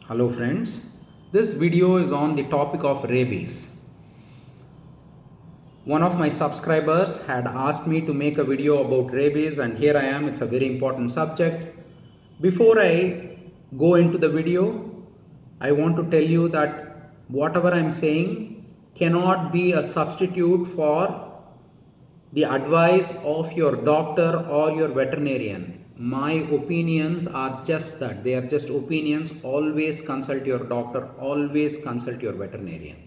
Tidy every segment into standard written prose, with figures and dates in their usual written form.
Hello friends, this video is on the topic of rabies. One of my subscribers had asked me to make a video about rabies and here I am, it's a very important subject. Before I go into the video, I want to tell you that whatever I am saying cannot be a substitute for the advice of your doctor or your veterinarian. My opinions are just that, they are just opinions. Always consult your doctor, always consult your veterinarian,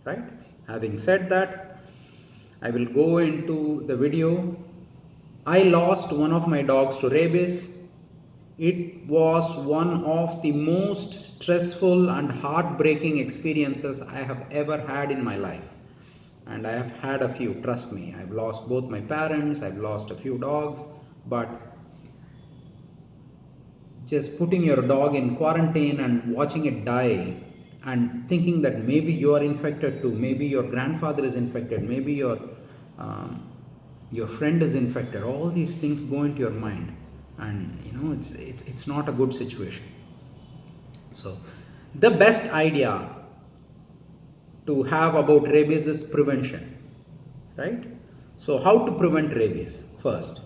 right? Having said that, I will go into the video. I lost one of my dogs to rabies. It was one of the most stressful and heartbreaking experiences I have ever had in my life. And I have had a few, trust me. I've lost both my parents, I've lost a few dogs, but just putting your dog in quarantine and watching it die and thinking that maybe you are infected too, maybe your grandfather is infected, maybe um, your friend is infected, all these things go into your mind, and it's not a good situation. So the best idea to have about rabies is prevention, right? So how to prevent rabies? First,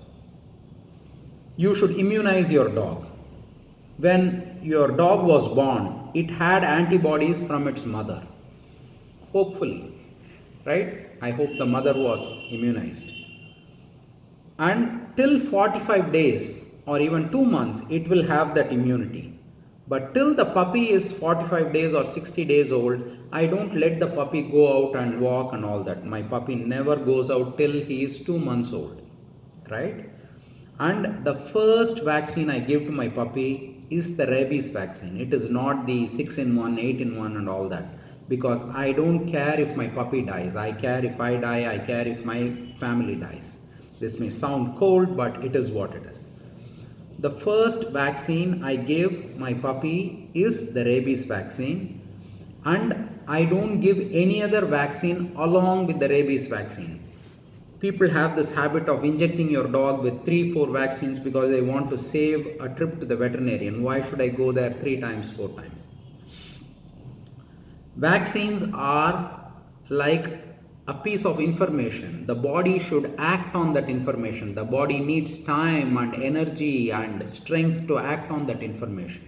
you should immunize your dog. When your dog was born, it had antibodies from its mother. Hopefully, right? I hope the mother was immunized. And till 45 days or even 2 months, it will have that immunity. But till the puppy is 45 days or 60 days old, I don't let the puppy go out and walk and all that. My puppy never goes out till he is 2 months old, right? And the first vaccine I give to my puppy is the rabies vaccine. It is not the 6 in 1, 8 in 1 and all that. Because I don't care if my puppy dies. I care if I die. I care if my family dies. This may sound cold, but it is what it is. The first vaccine I give my puppy is the rabies vaccine, and I don't give any other vaccine along with the rabies vaccine. People have this habit of injecting your dog with 3-4 vaccines because they want to save a trip to the veterinarian. Why should I go there 3 times, 4 times? Vaccines are like a piece of information. The body should act on that information. The body needs time and energy and strength to act on that information,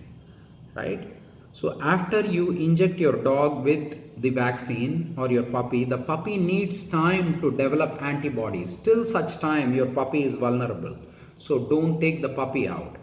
right? So after you inject your dog with the vaccine or your puppy, the puppy needs time to develop antibodies. Till such time, your puppy is vulnerable. So don't take the puppy out.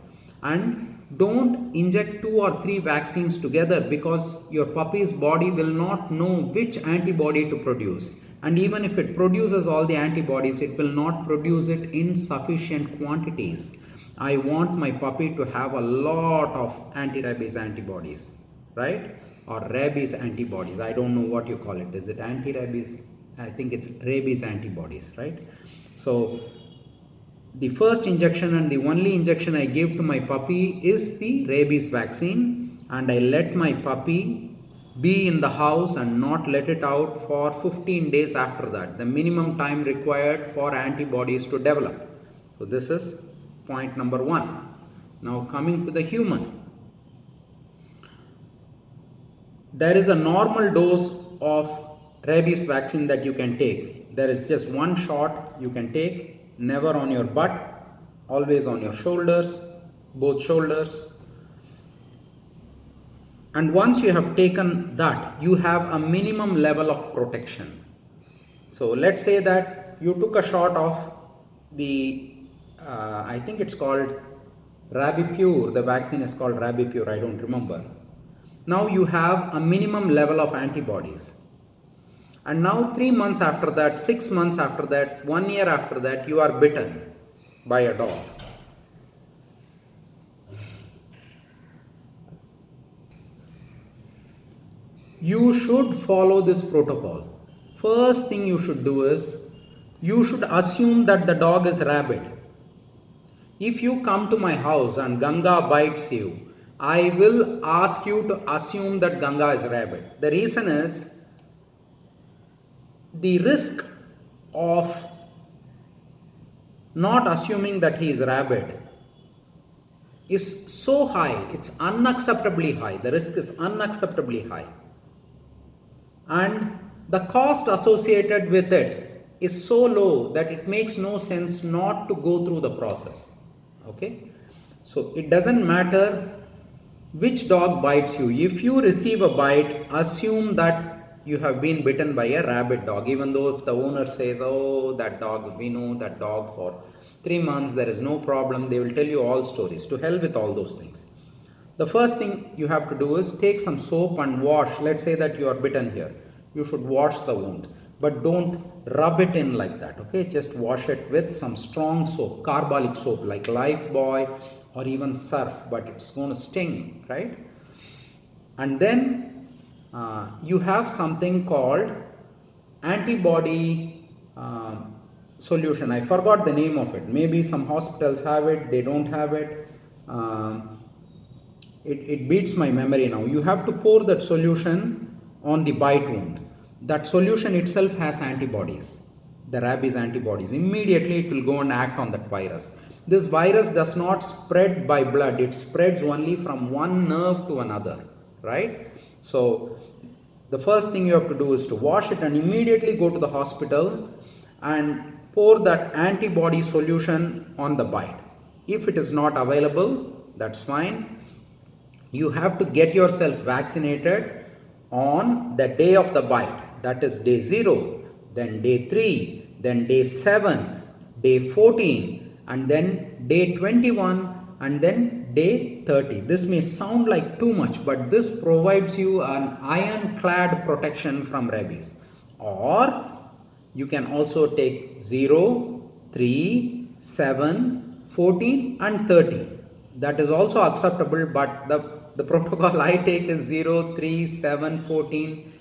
And don't inject 2 or 3 vaccines together because your puppy's body will not know which antibody to produce. And even if it produces all the antibodies, it will not produce it in sufficient quantities. I want my puppy to have a lot of anti-rabies antibodies, right? Or rabies antibodies. I don't know what you call it. Is it anti-rabies? I think it's rabies antibodies, right? So the first injection and the only injection I give to my puppy is the rabies vaccine, and I let my puppy be in the house and not let it out for 15 days after that, the minimum time required for antibodies to develop. So this is point number 1. Now coming to the human. There is a normal dose of rabies vaccine that you can take. There is just one shot you can take, never on your butt, always on your shoulders, both shoulders. And once you have taken that, you have a minimum level of protection. So let's say that you took a shot of the, I think it's called Rabipure. The vaccine is called Rabipure, I don't remember. Now you have a minimum level of antibodies. And now 3 months after that, 6 months after that, 1 year after that, you are bitten by a dog. You should follow this protocol. First thing you should do is, you should assume that the dog is rabid. If you come to my house and Ganga bites you, I will ask you to assume that Ganga is rabid. The reason is, the risk of not assuming that he is rabid is so high, it's unacceptably high. The risk is unacceptably high. And the cost associated with it is so low that it makes no sense not to go through the process. Okay? So it doesn't matter which dog bites you. If you receive a bite, assume that you have been bitten by a rabid dog, even though if the owner says, oh, that dog, we know that dog for 3 months, there is no problem, they will tell you all stories. To hell with all those things. The first thing you have to do is take some soap and wash. Let's say that you are bitten here. You should wash the wound, but don't rub it in like that. Okay, just wash it with some strong soap, carbolic soap like Lifebuoy or even Surf, but it's going to sting, right? And then you have something called antibody solution. I forgot the name of it. Maybe some hospitals have it, they don't have it. It beats my memory now. You have to pour that solution on the bite wound. That solution itself has antibodies, the rabies antibodies. Immediately it will go and act on that virus. This virus does not spread by blood, it spreads only from one nerve to another, right? So the first thing you have to do is to wash it and immediately go to the hospital and pour that antibody solution on the bite. If it is not available, that's fine. You have to get yourself vaccinated on the day of the bite. That is day 0, then day 3, then day 7, day 14, and then day 21, and then day 30. This may sound like too much, but this provides you an ironclad protection from rabies. Or you can also take 0, 3, 7, 14 and 30. That is also acceptable, but the protocol I take is 0, 3, 7, 14,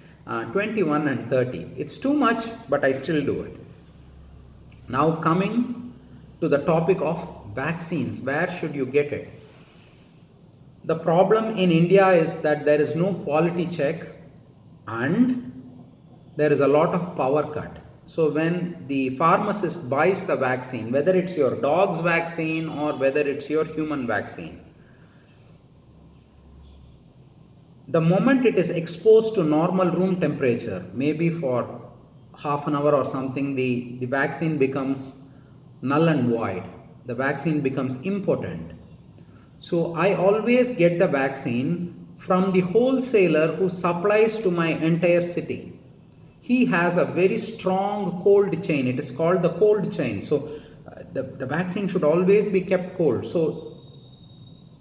21 and 30. It's too much, but I still do it. Now coming to the topic of vaccines, where should you get it? The problem in India is that there is no quality check and there is a lot of power cut. So when the pharmacist buys the vaccine, whether it's your dog's vaccine or whether it's your human vaccine, the moment it is exposed to normal room temperature, maybe for half an hour or something, the vaccine becomes null and void. The vaccine becomes impotent. So I always get the vaccine from the wholesaler who supplies to my entire city. He has a very strong cold chain. It is called the cold chain. So the vaccine should always be kept cold. So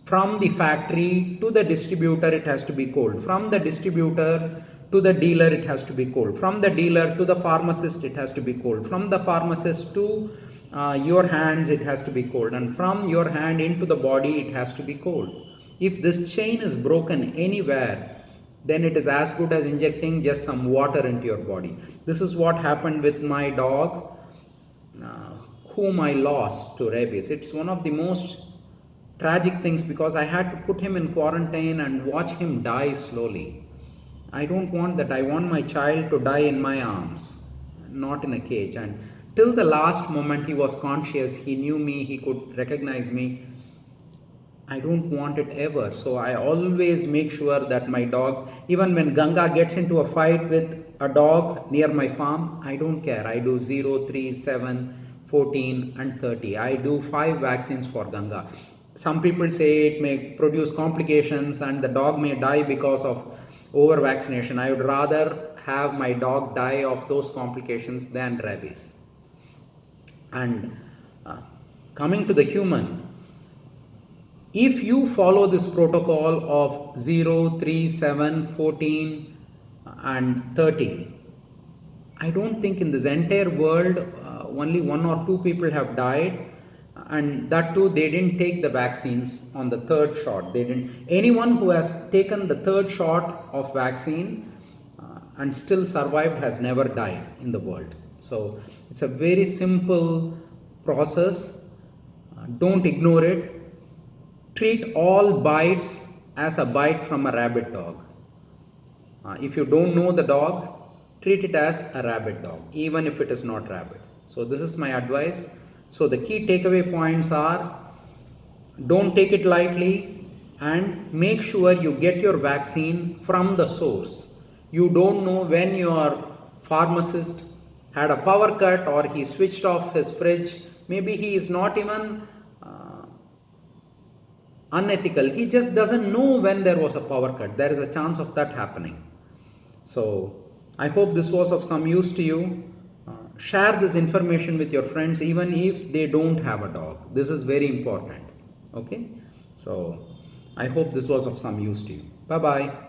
from the factory to the distributor, it has to be cold. From the distributor to the dealer, it has to be cold. From the dealer to the pharmacist, it has to be cold. From the pharmacist to your hands, it has to be cold. And from your hand into the body, it has to be cold. If this chain is broken anywhere, then it is as good as injecting just some water into your body. This is what happened with my dog, whom I lost to rabies. It's one of the most tragic things because I had to put him in quarantine and watch him die slowly. I don't want that. I want my child to die in my arms, not in a cage. And till the last moment he was conscious, he knew me, he could recognize me. I don't want it ever. So I always make sure that my dogs, even when Ganga gets into a fight with a dog near my farm, I don't care. I do 0, 3, 7, 14 and 30. I do 5 vaccines for Ganga. Some people say it may produce complications and the dog may die because of over vaccination. I would rather have my dog die of those complications than rabies. And coming to the human, if you follow this protocol of 0, 3, 7, 14 and 30, I don't think in this entire world only 1 or 2 people have died, and that too they didn't take the vaccines on the 3rd shot. They didn't. Anyone who has taken the 3rd shot of vaccine and still survived has never died in the world. So it's a very simple process. Don't ignore it. Treat all bites as a bite from a rabid dog. If you don't know the dog, treat it as a rabid dog, even if it is not rabid. So this is my advice. So the key takeaway points are, Don't take it lightly, and make sure you get your vaccine from the source. You don't know when your pharmacist had a power cut or he switched off his fridge. Maybe he is not even unethical. He just doesn't know when there was a power cut. There is a chance of that happening. So I hope this was of some use to you. Share this information with your friends even if they don't have a dog. This is very important. Okay. So I hope this was of some use to you. Bye bye.